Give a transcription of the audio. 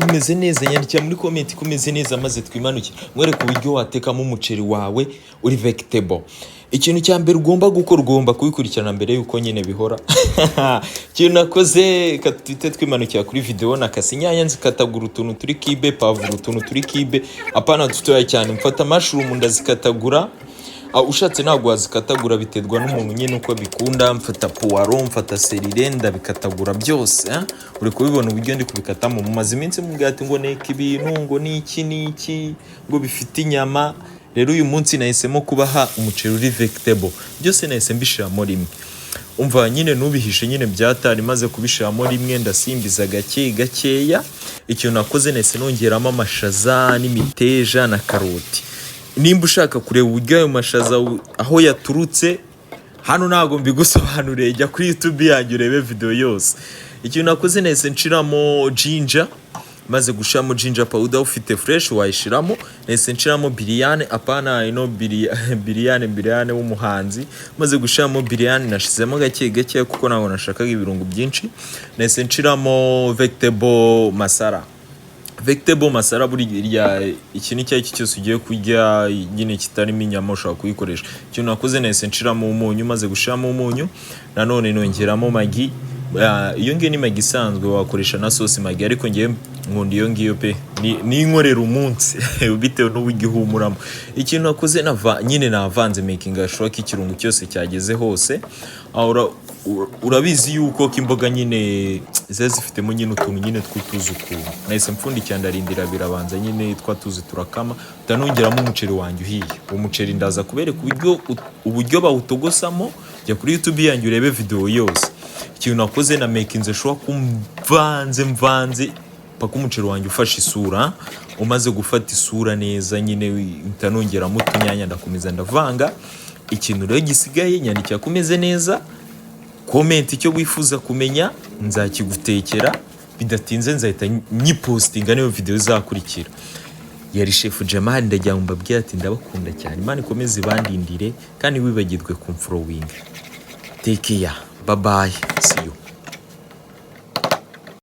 Umeze neza, nyandikira muri comment kumeze neza maze twimanukire mwereke uburyo watekamo umuceri wawe uri vegetable. Ikintu cya mbere ugomba gukora, ugomba kubikurikirana mbere yuko nyine bihora. Ikintu nakoze katwite twimanukira kuri video, nakase inyanya nzikatagura utuntu turi kibe, pavuro utuntu turi kibe, apana dutoya cyane. Mfata mushroom ndazikatagura, ushatse ntabwo wazikatagura, biterwa n'umuntu nyine uko bikunda. Mfata puwaro, mfata serire, ndabikatagura byose. Uri kubibona uburyo ndi kubikatamo. Mumaze iminsi mubwate ngo neka ibintu ngo niki ngo bifite inyama. Rero uyu munsi nahisemo kubaha umuceri uri vegetable, byose nahise mbishiramo rimwe. Umva nyine nubihishe nyine byatari, maze kubishiramo rimwe ndasimbiza gakeya. Ikintu nakoze nahise nongeramo amashaza n'imiteja na karoti. Nimba ushaka kureba uburyo ayo mashaza aho yaturutse, hano ntago mbigusobanuriye, jya kuri YouTube yanjye urebe video yose. Ikintu nakoze nahise nshiramo ginger, maze gushiramo ginger powder ufite fresh wayishiramo. Nahise nshiramo biryani, apana ino biryani w'umuhanzi. Maze gushiramo biryani nashizemo gake kuko ntabwo nashakaga ibirungo byinshi. Nahise nshiramo vegetable masara buriya ikintu icyo aricyo cyose ugiye kurya nyine kitarimo inyama ushobora kuyikoresha. Ikintu nakoze nahise nshiramo umunyu, maze gushiramo umunyu nanone nongeramo magi. Iyo ngiyo ni magi isanzwe, wakoresha na sauce magi, ariko ngiye nkunda iyo ngiyo pe, ni inkorera umunsi bitewe n'uburyo ihumuramo. Ikintu nakoze nyine navanze making sure ko ikirungo cyose cyageze hose. Urabizi yuko imboga nyine ziba zifitemo nyine utuntu nyine tw'utuzi ukuntu. Nahise mpfundikira ndarindira birabanza nyine twatuzi turakama, utanongeramo umuceri wanjye uhiye. Umuceri ndaza kubereka uburyo bawutogosamo. Jya kuri YouTube yanjye urebe video yose. Ikintu nakoze na making sure ko mvanze paka umuceri wanjye ufashe isura. Umaze gufata isura neza nyine utanongeramo utunyanya, ndakomeza ndavanga. Ikintu rero gisigaye nyandikira kumeze neza, comment icyo wifuza kumenya nzakigutekera, bidatinze nzahita nyipostinga niyo video izakurikira. Yari chef Jamal, ndajya mbabwira ati ndabakunda cyane, Imana ikomeze bandindire kandi wibagirwe kumfollowing. Take care, bye bye, see you.